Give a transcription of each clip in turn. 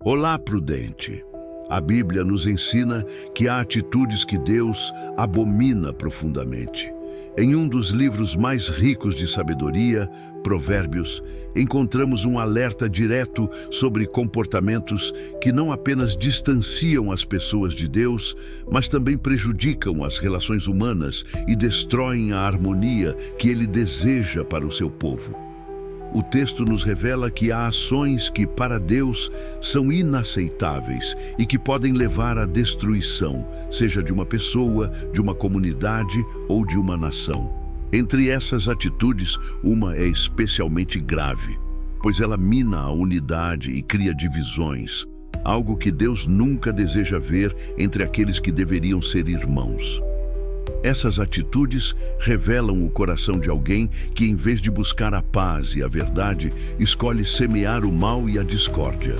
Olá, prudente! A Bíblia nos ensina que há atitudes que Deus abomina profundamente. Em um dos livros mais ricos de sabedoria, Provérbios, encontramos um alerta direto sobre comportamentos que não apenas distanciam as pessoas de Deus, mas também prejudicam as relações humanas e destroem a harmonia que Ele deseja para o seu povo. O texto nos revela que há ações que, para Deus, são inaceitáveis e que podem levar à destruição, seja de uma pessoa, de uma comunidade ou de uma nação. Entre essas atitudes, uma é especialmente grave, pois ela mina a unidade e cria divisões, algo que Deus nunca deseja ver entre aqueles que deveriam ser irmãos. Essas atitudes revelam o coração de alguém que, em vez de buscar a paz e a verdade, escolhe semear o mal e a discórdia.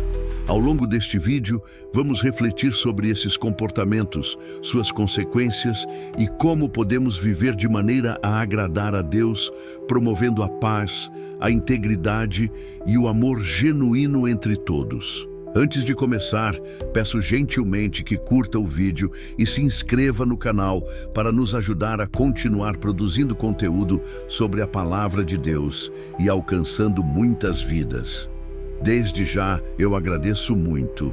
Ao longo deste vídeo, vamos refletir sobre esses comportamentos, suas consequências e como podemos viver de maneira a agradar a Deus, promovendo a paz, a integridade e o amor genuíno entre todos. Antes de começar, peço gentilmente que curta o vídeo e se inscreva no canal para nos ajudar a continuar produzindo conteúdo sobre a Palavra de Deus e alcançando muitas vidas. Desde já, eu agradeço muito.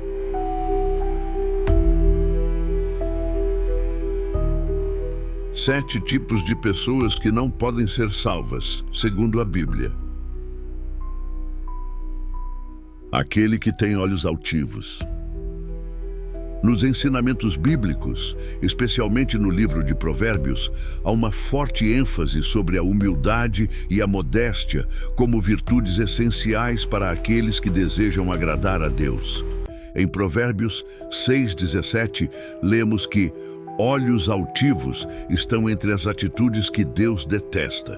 Sete tipos de pessoas que não podem ser salvas, segundo a Bíblia. Aquele que tem olhos altivos. Nos ensinamentos bíblicos, especialmente no livro de Provérbios, há uma forte ênfase sobre a humildade e a modéstia como virtudes essenciais para aqueles que desejam agradar a Deus. Em Provérbios 6:17, lemos que olhos altivos estão entre as atitudes que Deus detesta.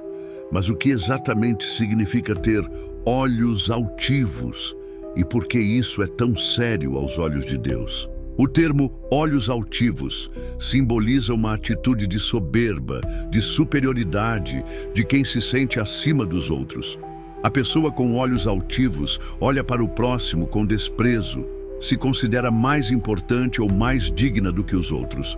Mas o que exatamente significa ter olhos altivos? E por que isso é tão sério aos olhos de Deus? O termo olhos altivos simboliza uma atitude de soberba, de superioridade, de quem se sente acima dos outros. A pessoa com olhos altivos olha para o próximo com desprezo, se considera mais importante ou mais digna do que os outros.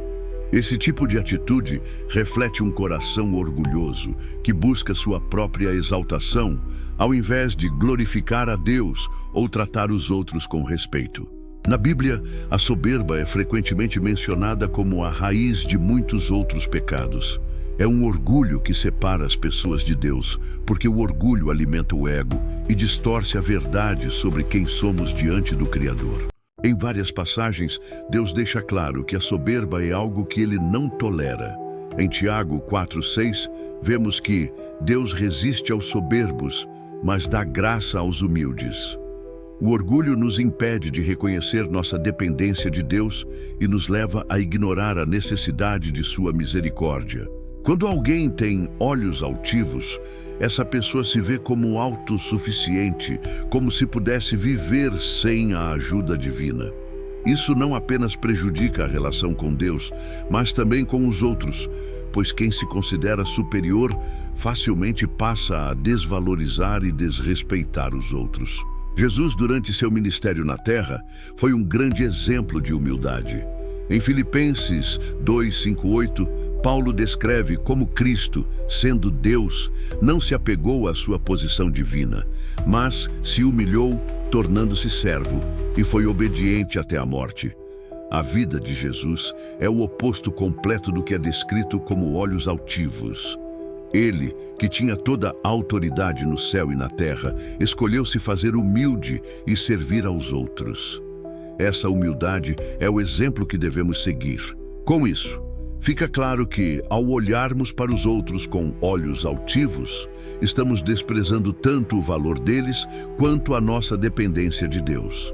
Esse tipo de atitude reflete um coração orgulhoso que busca sua própria exaltação, ao invés de glorificar a Deus ou tratar os outros com respeito. Na Bíblia, a soberba é frequentemente mencionada como a raiz de muitos outros pecados. É um orgulho que separa as pessoas de Deus, porque o orgulho alimenta o ego e distorce a verdade sobre quem somos diante do Criador. Em várias passagens, Deus deixa claro que a soberba é algo que Ele não tolera. Em Tiago 4:6, vemos que Deus resiste aos soberbos, mas dá graça aos humildes. O orgulho nos impede de reconhecer nossa dependência de Deus e nos leva a ignorar a necessidade de sua misericórdia. Quando alguém tem olhos altivos, essa pessoa se vê como autossuficiente, como se pudesse viver sem a ajuda divina. Isso não apenas prejudica a relação com Deus, mas também com os outros, pois quem se considera superior facilmente passa a desvalorizar e desrespeitar os outros. Jesus, durante seu ministério na terra, foi um grande exemplo de humildade. Em Filipenses 2:5-8, Paulo descreve como Cristo, sendo Deus, não se apegou à sua posição divina, mas se humilhou, tornando-se servo, e foi obediente até a morte. A vida de Jesus é o oposto completo do que é descrito como olhos altivos. Ele, que tinha toda a autoridade no céu e na terra, escolheu se fazer humilde e servir aos outros. Essa humildade é o exemplo que devemos seguir. Com isso, fica claro que, ao olharmos para os outros com olhos altivos, estamos desprezando tanto o valor deles quanto a nossa dependência de Deus.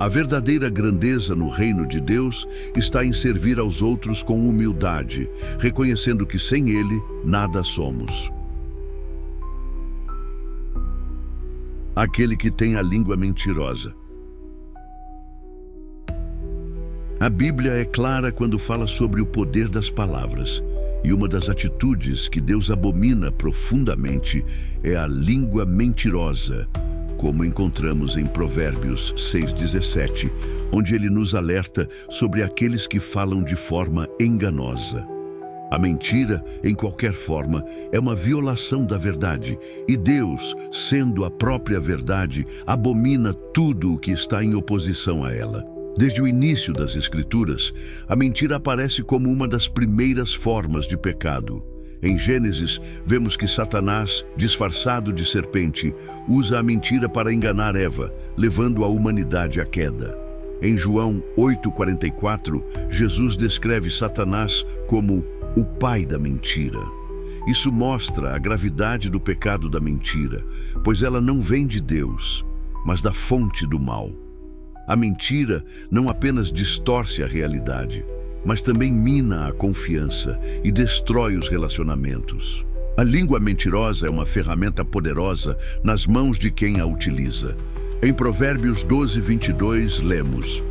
A verdadeira grandeza no reino de Deus está em servir aos outros com humildade, reconhecendo que sem Ele nada somos. Aquele que tem a língua mentirosa. A Bíblia é clara quando fala sobre o poder das palavras, e uma das atitudes que Deus abomina profundamente é a língua mentirosa, como encontramos em Provérbios 6,17, onde ele nos alerta sobre aqueles que falam de forma enganosa. A mentira, em qualquer forma, é uma violação da verdade, e Deus, sendo a própria verdade, abomina tudo o que está em oposição a ela. Desde o início das Escrituras, a mentira aparece como uma das primeiras formas de pecado. Em Gênesis, vemos que Satanás, disfarçado de serpente, usa a mentira para enganar Eva, levando a humanidade à queda. Em João 8,44, Jesus descreve Satanás como o pai da mentira. Isso mostra a gravidade do pecado da mentira, pois ela não vem de Deus, mas da fonte do mal. A mentira não apenas distorce a realidade, mas também mina a confiança e destrói os relacionamentos. A língua mentirosa é uma ferramenta poderosa nas mãos de quem a utiliza. Em Provérbios 12:22 lemos: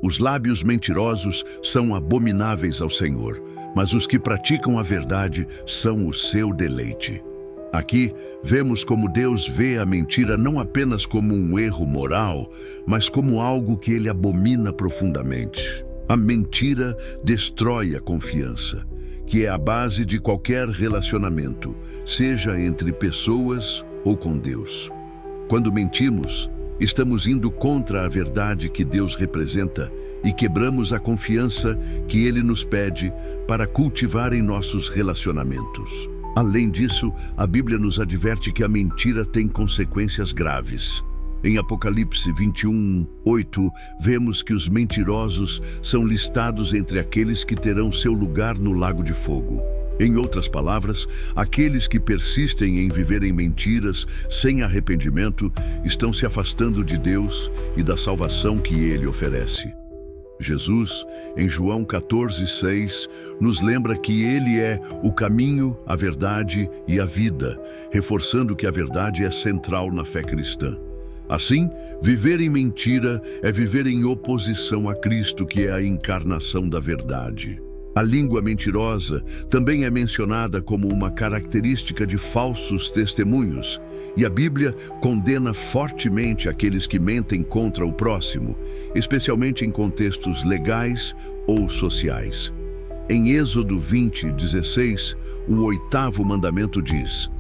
os lábios mentirosos são abomináveis ao Senhor, mas os que praticam a verdade são o seu deleite. Aqui, vemos como Deus vê a mentira não apenas como um erro moral, mas como algo que ele abomina profundamente. A mentira destrói a confiança, que é a base de qualquer relacionamento, seja entre pessoas ou com Deus. Quando mentimos, estamos indo contra a verdade que Deus representa e quebramos a confiança que Ele nos pede para cultivar em nossos relacionamentos. Além disso, a Bíblia nos adverte que a mentira tem consequências graves. Em Apocalipse 21:8, vemos que os mentirosos são listados entre aqueles que terão seu lugar no lago de fogo. Em outras palavras, aqueles que persistem em viver em mentiras sem arrependimento estão se afastando de Deus e da salvação que Ele oferece. Jesus, em João 14:6, nos lembra que Ele é o caminho, a verdade e a vida, reforçando que a verdade é central na fé cristã. Assim, viver em mentira é viver em oposição a Cristo, que é a encarnação da verdade. A língua mentirosa também é mencionada como uma característica de falsos testemunhos, e a Bíblia condena fortemente aqueles que mentem contra o próximo, especialmente em contextos legais ou sociais. Em Êxodo 20:16, o 8º mandamento diz: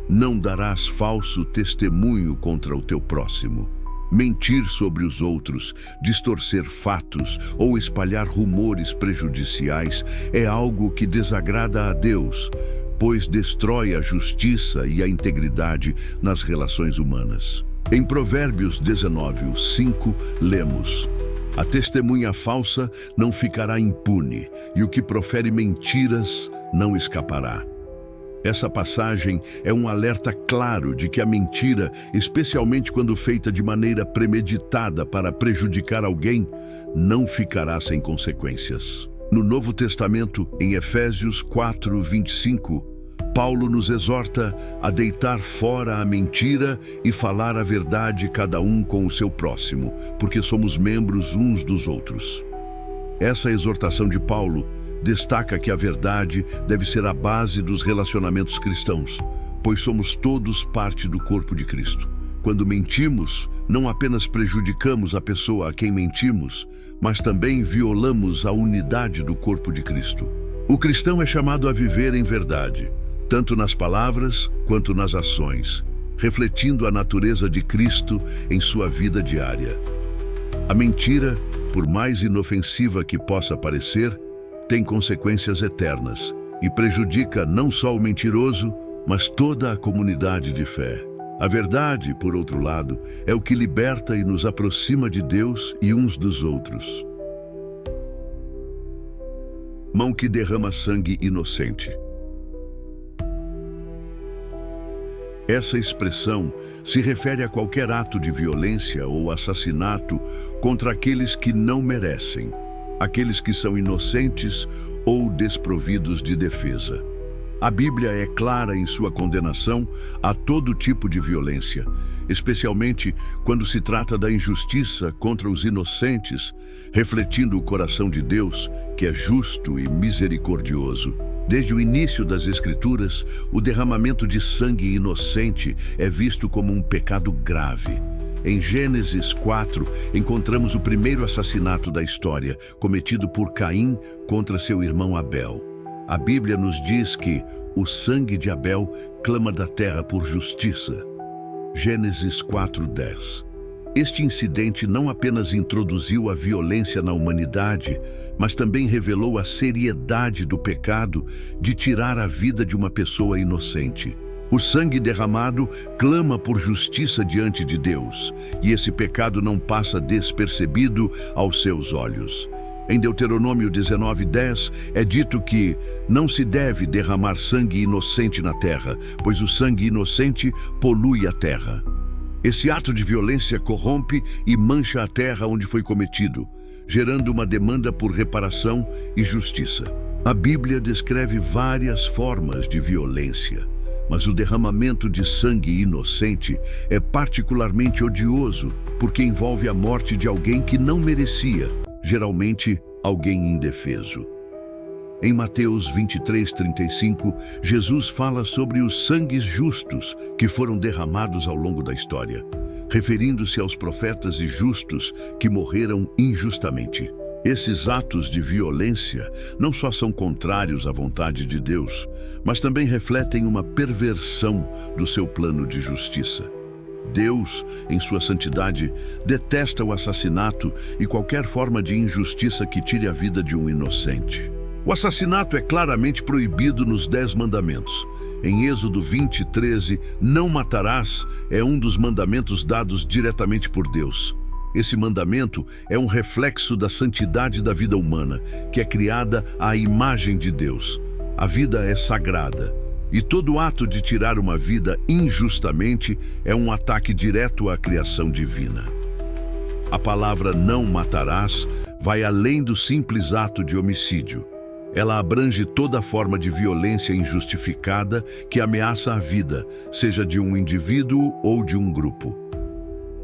não darás falso testemunho contra o teu próximo. Mentir sobre os outros, distorcer fatos ou espalhar rumores prejudiciais é algo que desagrada a Deus, pois destrói a justiça e a integridade nas relações humanas. Em Provérbios 19:5, lemos: a testemunha falsa não ficará impune, e o que profere mentiras não escapará. Essa passagem é um alerta claro de que a mentira, especialmente quando feita de maneira premeditada para prejudicar alguém, não ficará sem consequências. No Novo Testamento, em Efésios 4:25, Paulo nos exorta a deitar fora a mentira e falar a verdade cada um com o seu próximo, porque somos membros uns dos outros. Essa exortação de Paulo destaca que a verdade deve ser a base dos relacionamentos cristãos, pois somos todos parte do corpo de Cristo. Quando mentimos, não apenas prejudicamos a pessoa a quem mentimos, mas também violamos a unidade do corpo de Cristo. O cristão é chamado a viver em verdade, tanto nas palavras quanto nas ações, refletindo a natureza de Cristo em sua vida diária. A mentira, por mais inofensiva que possa parecer, tem consequências eternas e prejudica não só o mentiroso, mas toda a comunidade de fé. A verdade, por outro lado, é o que liberta e nos aproxima de Deus e uns dos outros. Mão que derrama sangue inocente. Essa expressão se refere a qualquer ato de violência ou assassinato contra aqueles que não merecem, aqueles que são inocentes ou desprovidos de defesa. A Bíblia é clara em sua condenação a todo tipo de violência, especialmente quando se trata da injustiça contra os inocentes, refletindo o coração de Deus, que é justo e misericordioso. Desde o início das Escrituras, o derramamento de sangue inocente é visto como um pecado grave. Em Gênesis 4, encontramos o primeiro assassinato da história, cometido por Caim contra seu irmão Abel. A Bíblia nos diz que o sangue de Abel clama da terra por justiça. Gênesis 4:10. Este incidente não apenas introduziu a violência na humanidade, mas também revelou a seriedade do pecado de tirar a vida de uma pessoa inocente. O sangue derramado clama por justiça diante de Deus, e esse pecado não passa despercebido aos seus olhos. Em Deuteronômio 19:10 é dito que não se deve derramar sangue inocente na terra, pois o sangue inocente polui a terra. Esse ato de violência corrompe e mancha a terra onde foi cometido, gerando uma demanda por reparação e justiça. A Bíblia descreve várias formas de violência, mas o derramamento de sangue inocente é particularmente odioso porque envolve a morte de alguém que não merecia, geralmente alguém indefeso. Em Mateus 23:35, Jesus fala sobre os sangues justos que foram derramados ao longo da história, referindo-se aos profetas e justos que morreram injustamente. Esses atos de violência não só são contrários à vontade de Deus, mas também refletem uma perversão do seu plano de justiça. Deus, em sua santidade, detesta o assassinato e qualquer forma de injustiça que tire a vida de um inocente. O assassinato é claramente proibido nos 10 mandamentos. Em Êxodo 20:13, não matarás é um dos mandamentos dados diretamente por Deus. Esse mandamento é um reflexo da santidade da vida humana, que é criada à imagem de Deus. A vida é sagrada, e todo ato de tirar uma vida injustamente é um ataque direto à criação divina. A palavra não matarás vai além do simples ato de homicídio. Ela abrange toda forma de violência injustificada que ameaça a vida, seja de um indivíduo ou de um grupo.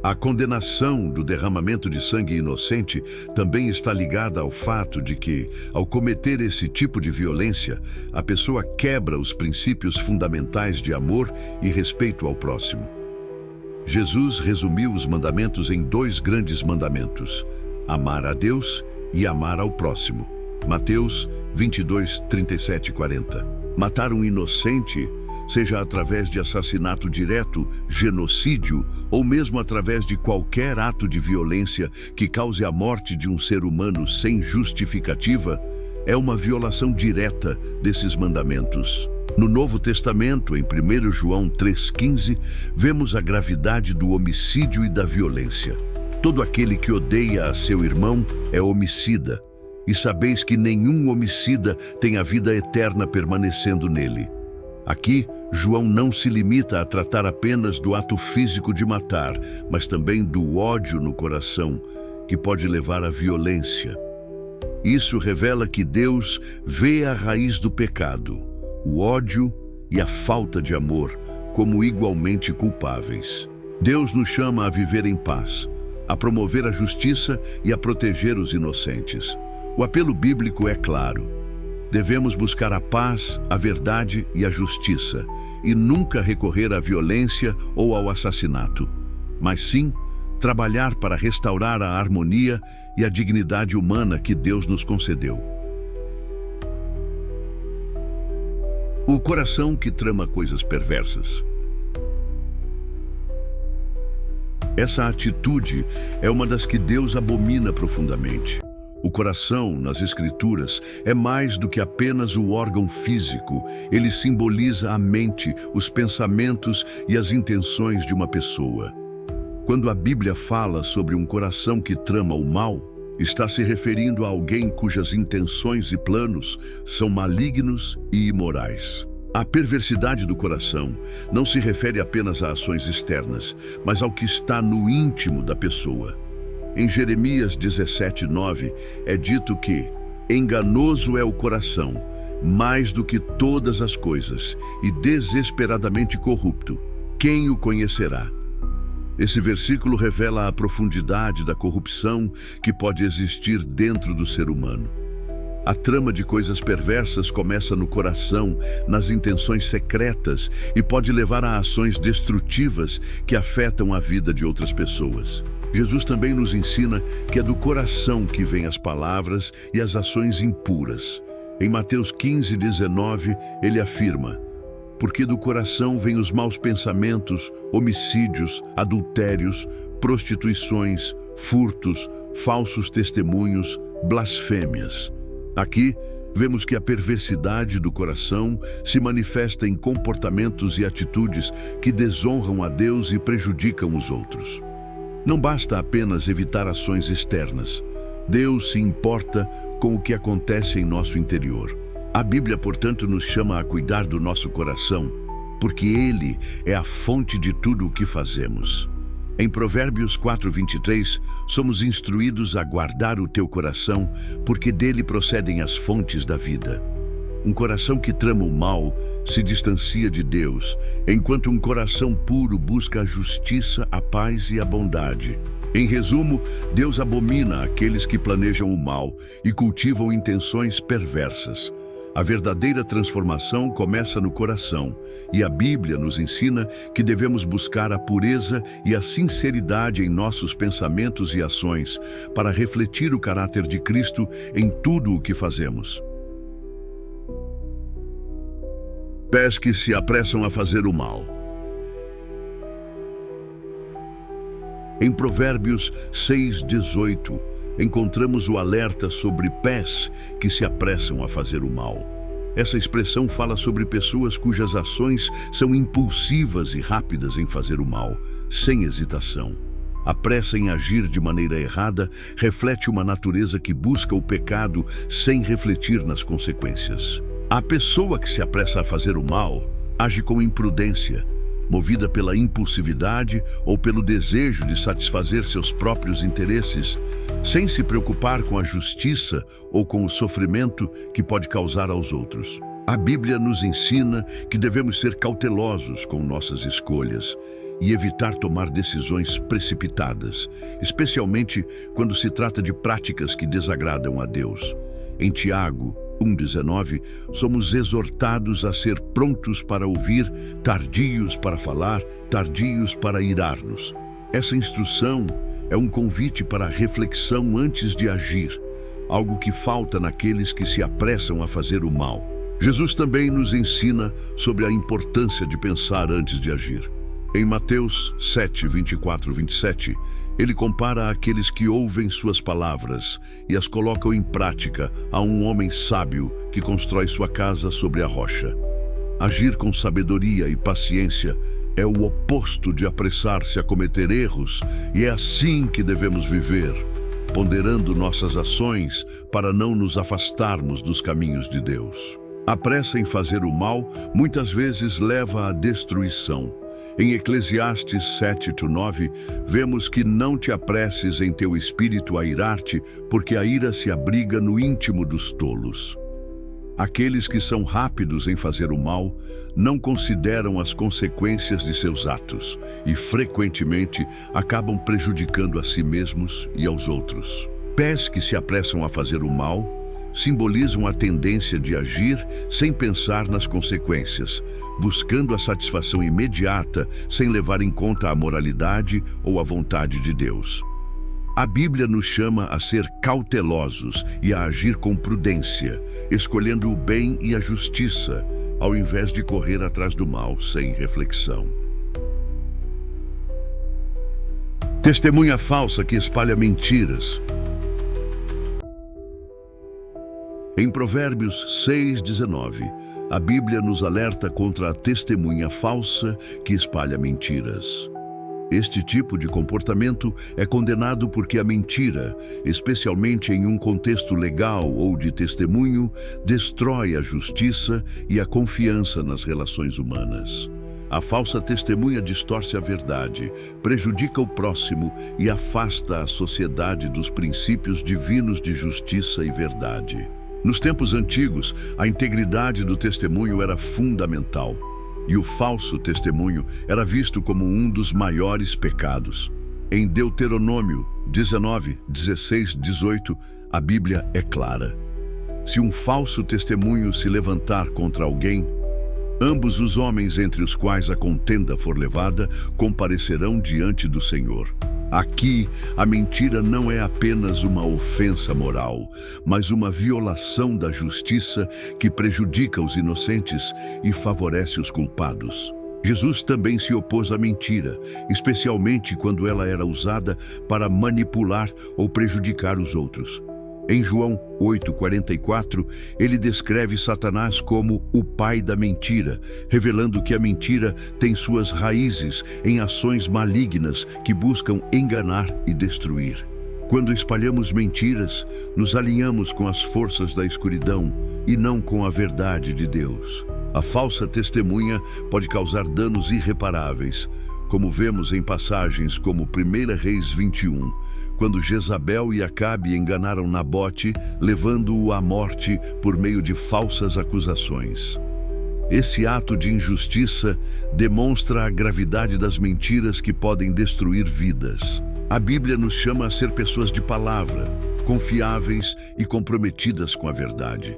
A condenação do derramamento de sangue inocente também está ligada ao fato de que, ao cometer esse tipo de violência, a pessoa quebra os princípios fundamentais de amor e respeito ao próximo. Jesus resumiu os mandamentos em 2 grandes mandamentos: amar a Deus e amar ao próximo. Mateus 22:37 e 40. Matar um inocente, seja através de assassinato direto, genocídio, ou mesmo através de qualquer ato de violência que cause a morte de um ser humano sem justificativa, é uma violação direta desses mandamentos. No Novo Testamento, em 1 João 3,15, vemos a gravidade do homicídio e da violência. Todo aquele que odeia a seu irmão é homicida, e sabeis que nenhum homicida tem a vida eterna permanecendo nele. Aqui, João não se limita a tratar apenas do ato físico de matar, mas também do ódio no coração, que pode levar à violência. Isso revela que Deus vê a raiz do pecado, o ódio e a falta de amor, como igualmente culpáveis. Deus nos chama a viver em paz, a promover a justiça e a proteger os inocentes. O apelo bíblico é claro. Devemos buscar a paz, a verdade e a justiça, e nunca recorrer à violência ou ao assassinato, mas sim trabalhar para restaurar a harmonia e a dignidade humana que Deus nos concedeu. O coração que trama coisas perversas. Essa atitude é uma das que Deus abomina profundamente. O coração, nas Escrituras, é mais do que apenas o órgão físico. Ele simboliza a mente, os pensamentos e as intenções de uma pessoa. Quando a Bíblia fala sobre um coração que trama o mal, está se referindo a alguém cujas intenções e planos são malignos e imorais. A perversidade do coração não se refere apenas a ações externas, mas ao que está no íntimo da pessoa. Em Jeremias 17:9 é dito que enganoso é o coração, mais do que todas as coisas, e desesperadamente corrupto. Quem o conhecerá? Esse versículo revela a profundidade da corrupção que pode existir dentro do ser humano. A trama de coisas perversas começa no coração, nas intenções secretas e pode levar a ações destrutivas que afetam a vida de outras pessoas. Jesus também nos ensina que é do coração que vêm as palavras e as ações impuras. Em Mateus 15:19, ele afirma: porque do coração vêm os maus pensamentos, homicídios, adultérios, prostituições, furtos, falsos testemunhos, blasfêmias. Aqui, vemos que a perversidade do coração se manifesta em comportamentos e atitudes que desonram a Deus e prejudicam os outros. Não basta apenas evitar ações externas. Deus se importa com o que acontece em nosso interior. A Bíblia, portanto, nos chama a cuidar do nosso coração, porque ele é a fonte de tudo o que fazemos. Em Provérbios 4:23, somos instruídos a guardar o teu coração, porque dele procedem as fontes da vida. Um coração que trama o mal se distancia de Deus, enquanto um coração puro busca a justiça, a paz e a bondade. Em resumo, Deus abomina aqueles que planejam o mal e cultivam intenções perversas. A verdadeira transformação começa no coração, e a Bíblia nos ensina que devemos buscar a pureza e a sinceridade em nossos pensamentos e ações para refletir o caráter de Cristo em tudo o que fazemos. Pés que se apressam a fazer o mal. Em Provérbios 6:18, encontramos o alerta sobre pés que se apressam a fazer o mal. Essa expressão fala sobre pessoas cujas ações são impulsivas e rápidas em fazer o mal, sem hesitação. A pressa em agir de maneira errada reflete uma natureza que busca o pecado sem refletir nas consequências. A pessoa que se apressa a fazer o mal age com imprudência, movida pela impulsividade ou pelo desejo de satisfazer seus próprios interesses, sem se preocupar com a justiça ou com o sofrimento que pode causar aos outros. A Bíblia nos ensina que devemos ser cautelosos com nossas escolhas e evitar tomar decisões precipitadas, especialmente quando se trata de práticas que desagradam a Deus. Em Tiago 1:19, somos exortados a ser prontos para ouvir, tardios para falar, tardios para irar-nos. Essa instrução é um convite para a reflexão antes de agir, algo que falta naqueles que se apressam a fazer o mal. Jesus também nos ensina sobre a importância de pensar antes de agir. Em Mateus 7:24-27, ele compara aqueles que ouvem suas palavras e as colocam em prática a um homem sábio que constrói sua casa sobre a rocha. Agir com sabedoria e paciência é o oposto de apressar-se a cometer erros, e é assim que devemos viver, ponderando nossas ações para não nos afastarmos dos caminhos de Deus. A pressa em fazer o mal muitas vezes leva à destruição. Em Eclesiastes 7:9, vemos que não te apresses em teu espírito a irar-te, porque a ira se abriga no íntimo dos tolos. Aqueles que são rápidos em fazer o mal não consideram as consequências de seus atos e, frequentemente, acabam prejudicando a si mesmos e aos outros. Pés que se apressam a fazer o mal simbolizam a tendência de agir sem pensar nas consequências, buscando a satisfação imediata sem levar em conta a moralidade ou a vontade de Deus. A Bíblia nos chama a ser cautelosos e a agir com prudência, escolhendo o bem e a justiça, ao invés de correr atrás do mal sem reflexão. Testemunha falsa que espalha mentiras. Em Provérbios 6:19, a Bíblia nos alerta contra a testemunha falsa que espalha mentiras. Este tipo de comportamento é condenado porque a mentira, especialmente em um contexto legal ou de testemunho, destrói a justiça e a confiança nas relações humanas. A falsa testemunha distorce a verdade, prejudica o próximo e afasta a sociedade dos princípios divinos de justiça e verdade. Nos tempos antigos, a integridade do testemunho era fundamental, e o falso testemunho era visto como um dos maiores pecados. Em Deuteronômio 19:16-18, a Bíblia é clara. Se um falso testemunho se levantar contra alguém, ambos os homens entre os quais a contenda for levada comparecerão diante do Senhor. Aqui, a mentira não é apenas uma ofensa moral, mas uma violação da justiça que prejudica os inocentes e favorece os culpados. Jesus também se opôs à mentira, especialmente quando ela era usada para manipular ou prejudicar os outros. Em João 8,44, ele descreve Satanás como o pai da mentira, revelando que a mentira tem suas raízes em ações malignas que buscam enganar e destruir. Quando espalhamos mentiras, nos alinhamos com as forças da escuridão e não com a verdade de Deus. A falsa testemunha pode causar danos irreparáveis, como vemos em passagens como 1 Reis 21, quando Jezabel e Acabe enganaram Nabote, levando-o à morte por meio de falsas acusações. Esse ato de injustiça demonstra a gravidade das mentiras que podem destruir vidas. A Bíblia nos chama a ser pessoas de palavra, confiáveis e comprometidas com a verdade.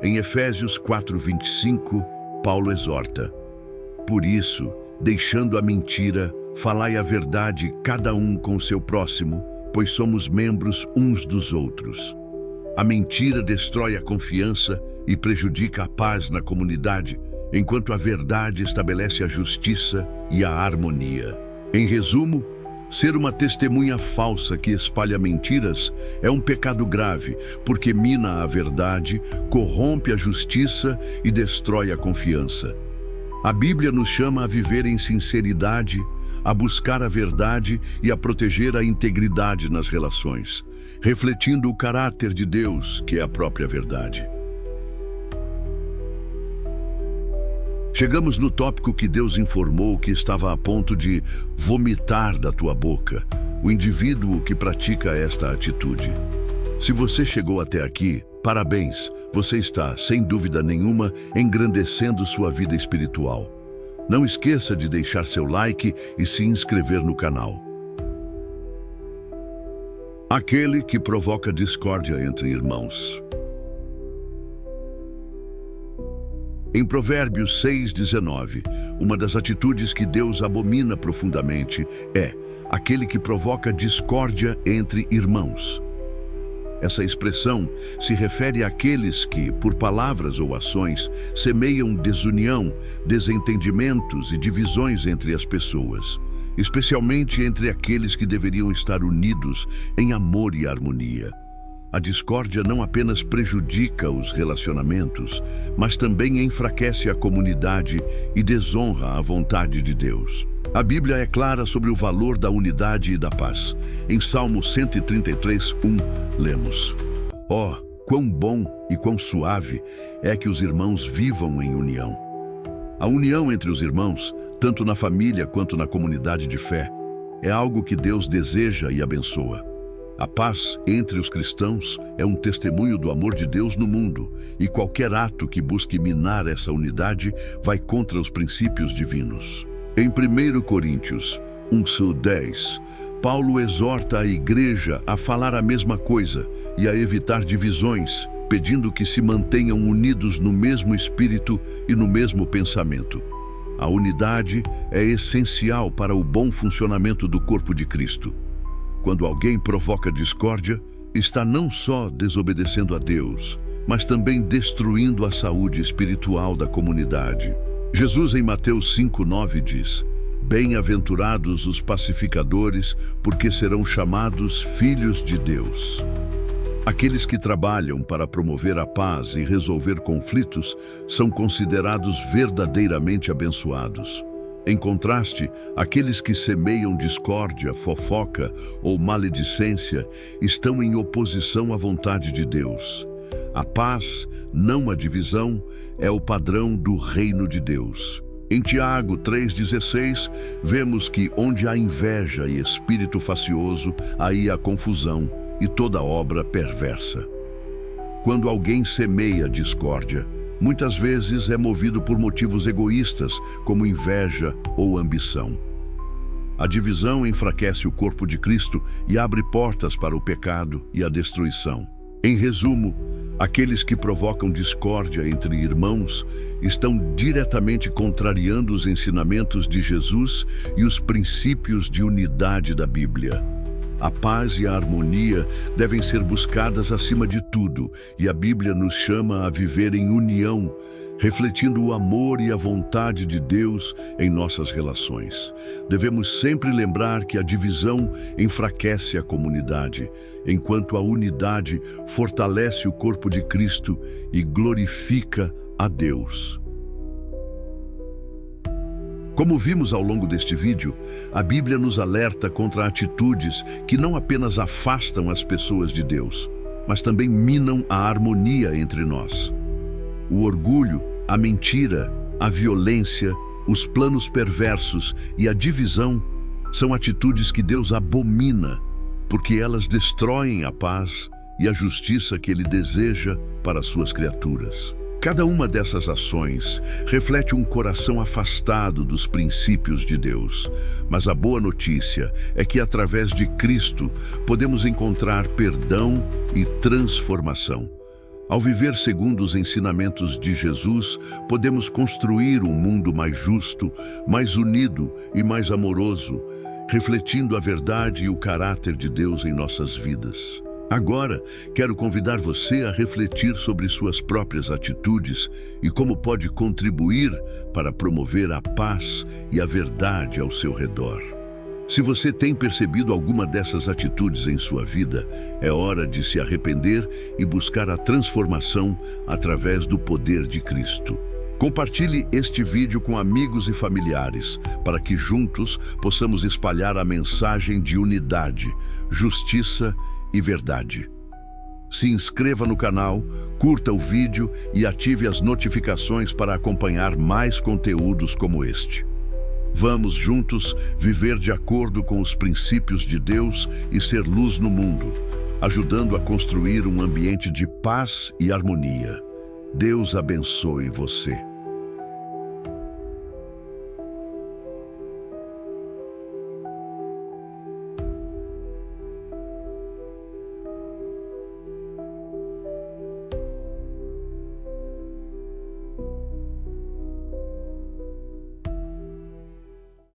Em Efésios 4:25, Paulo exorta: por isso, deixando a mentira, falai a verdade cada um com o seu próximo, pois somos membros uns dos outros. A mentira destrói a confiança e prejudica a paz na comunidade, enquanto a verdade estabelece a justiça e a harmonia. Em resumo, ser uma testemunha falsa que espalha mentiras é um pecado grave, porque mina a verdade, corrompe a justiça e destrói a confiança. A Bíblia nos chama a viver em sinceridade, a buscar a verdade e a proteger a integridade nas relações, refletindo o caráter de Deus, que é a própria verdade. Chegamos no tópico que Deus informou que estava a ponto de vomitar da tua boca, o indivíduo que pratica esta atitude. Se você chegou até aqui, parabéns, você está, sem dúvida nenhuma, engrandecendo sua vida espiritual. Não esqueça de deixar seu like e se inscrever no canal. Aquele que provoca discórdia entre irmãos. Em Provérbios 6:19, uma das atitudes que Deus abomina profundamente é aquele que provoca discórdia entre irmãos. Essa expressão se refere àqueles que, por palavras ou ações, semeiam desunião, desentendimentos e divisões entre as pessoas, especialmente entre aqueles que deveriam estar unidos em amor e harmonia. A discórdia não apenas prejudica os relacionamentos, mas também enfraquece a comunidade e desonra a vontade de Deus. A Bíblia é clara sobre o valor da unidade e da paz. Em Salmo 133:1, lemos: ó, quão bom e quão suave é que os irmãos vivam em união. A união entre os irmãos, tanto na família quanto na comunidade de fé, é algo que Deus deseja e abençoa. A paz entre os cristãos é um testemunho do amor de Deus no mundo, e qualquer ato que busque minar essa unidade vai contra os princípios divinos. Em 1 Coríntios 1:10, Paulo exorta a igreja a falar a mesma coisa e a evitar divisões, pedindo que se mantenham unidos no mesmo espírito e no mesmo pensamento. A unidade é essencial para o bom funcionamento do corpo de Cristo. Quando alguém provoca discórdia, está não só desobedecendo a Deus, mas também destruindo a saúde espiritual da comunidade. Jesus, em Mateus 5:9, diz: bem-aventurados os pacificadores, porque serão chamados filhos de Deus. Aqueles que trabalham para promover a paz e resolver conflitos são considerados verdadeiramente abençoados. Em contraste, aqueles que semeiam discórdia, fofoca ou maledicência estão em oposição à vontade de Deus. A paz, não a divisão, é o padrão do reino de Deus. Em Tiago 3:16, vemos que onde há inveja e espírito facioso, aí há confusão e toda obra perversa. Quando alguém semeia discórdia, muitas vezes é movido por motivos egoístas, como inveja ou ambição. A divisão enfraquece o corpo de Cristo e abre portas para o pecado e a destruição. Em resumo, Aqueles que provocam discórdia entre irmãos estão diretamente contrariando os ensinamentos de Jesus e os princípios de unidade da Bíblia. A paz e a harmonia devem ser buscadas acima de tudo, e a Bíblia nos chama a viver em união, refletindo o amor e a vontade de Deus em nossas relações. Devemos sempre lembrar que a divisão enfraquece a comunidade, enquanto a unidade fortalece o corpo de Cristo e glorifica a Deus. Como vimos ao longo deste vídeo, a Bíblia nos alerta contra atitudes que não apenas afastam as pessoas de Deus, mas também minam a harmonia entre nós. O orgulho, a mentira, a violência, os planos perversos e a divisão são atitudes que Deus abomina, porque elas destroem a paz e a justiça que Ele deseja para suas criaturas. Cada uma dessas ações reflete um coração afastado dos princípios de Deus. Mas a boa notícia é que, através de Cristo, podemos encontrar perdão e transformação. Ao viver segundo os ensinamentos de Jesus, podemos construir um mundo mais justo, mais unido e mais amoroso, refletindo a verdade e o caráter de Deus em nossas vidas. Agora, quero convidar você a refletir sobre suas próprias atitudes e como pode contribuir para promover a paz e a verdade ao seu redor. Se você tem percebido alguma dessas atitudes em sua vida, é hora de se arrepender e buscar a transformação através do poder de Cristo. Compartilhe este vídeo com amigos e familiares, para que juntos possamos espalhar a mensagem de unidade, justiça e verdade. Se inscreva no canal, curta o vídeo e ative as notificações para acompanhar mais conteúdos como este. Vamos juntos viver de acordo com os princípios de Deus e ser luz no mundo, ajudando a construir um ambiente de paz e harmonia. Deus abençoe você.